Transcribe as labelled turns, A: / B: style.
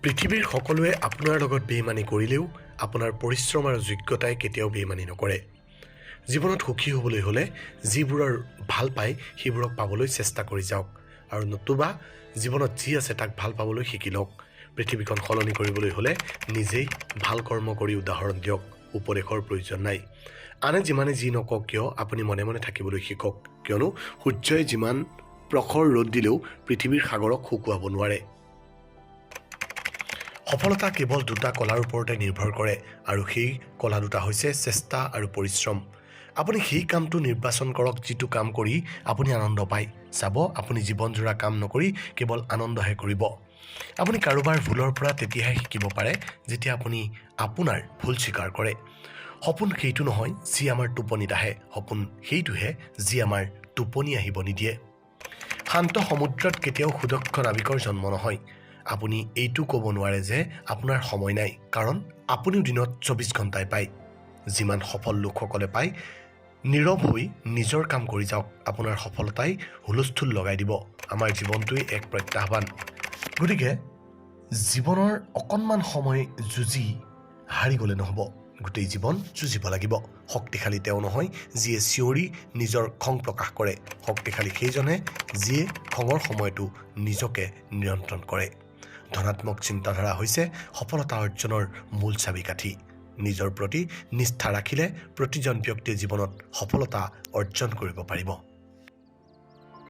A: পৃথিৱীৰ সকলোৱে আপোনাৰ লগত বেইমানি কৰিলেও আপোনাৰ পৰিশ্ৰম আৰু যোগ্যতাই কেতিয়াও বেইমানি নকৰে। জীৱনত সুখী হ'বলৈ হ'লে যিবোৰৰ ভাল পায় সেইবোৰক পাবলৈ চেষ্টা কৰি যাওক আৰু নতুবা জীৱনত যি আছে তাক ভাল পাবলৈ শিকি লওক। পৃথিৱীখন সলনি কৰিবলৈ হ'লে নিজেই ভাল কৰ্ম কৰি উদাহৰণ দিয়ক। উপদেশৰ প্ৰয়োজন নাই। আনে যিমানে যি নকওক কিয় আপুনি মনে মনে থাকিবলৈ শিকক, কিয়নো সূৰ্যই যিমান প্ৰখৰ ৰ'দ দিলেও পৃথিৱীৰ সাগৰক শুকুৱাব নোৱাৰে। সফলতা কেৱল দুটা কলাৰ ওপৰতে নিৰ্ভৰ কৰে আৰু সেই কলা দুটা হৈছে চেষ্টা আৰু পৰিশ্ৰম। আপুনি সেই কামটো নিৰ্বাচন কৰক যিটো কাম কৰি আপুনি আনন্দ পায়। চাব, আপুনি জীৱনজোৰা কাম নকৰি কেৱল আনন্দহে কৰিব। আপুনি কাৰোবাৰ ভুলৰ পৰা তেতিয়াহে শিকিব পাৰে যেতিয়া আপুনি আপোনাৰ ভুল স্বীকাৰ কৰে। সপোন সেইটো নহয় যি আমাৰ টোপনিত আহে, সপোন সেইটোহে যি আমাৰ টোপনি আহিব নিদিয়ে। শান্ত সমুদ্ৰত কেতিয়াও সুদক্ষ নাবিকৰ জন্ম নহয়। আপুনি এইটো ক'ব নোৱাৰে যে আপোনাৰ সময় নাই, কাৰণ আপুনিও দিনত 24 ঘণ্টাই পায়। যিমান সফল লোকসকলে পায়, নীৰৱ হৈ নিজৰ কাম কৰি যাওক। আপোনাৰ সফলতাই হুলস্থুল লগাই দিব। আমাৰ জীৱনটোৱেই এক প্ৰত্যাহ্বান। গতিকে জীৱনৰ অকণমান সময় যুঁজি হাৰি গ'লে নহ'ব। গোটেই জীৱন যুঁজিব লাগিব। শক্তিশালী তেওঁ নহয় যিয়ে চিঞৰি নিজৰ খং প্ৰকাশ কৰে। শক্তিশালী সেইজনে যিয়ে খঙৰ সময়তো নিজকে নিয়ন্ত্ৰণ কৰে। ধনাত্মক চিন্তাধাৰা হৈছে সফলতা অৰ্জনৰ মূল চাবিকাঠি। নিজৰ প্ৰতি নিষ্ঠা ৰাখিলে প্ৰতিজন ব্যক্তিয়ে জীৱনত সফলতা অৰ্জন কৰিব পাৰিব।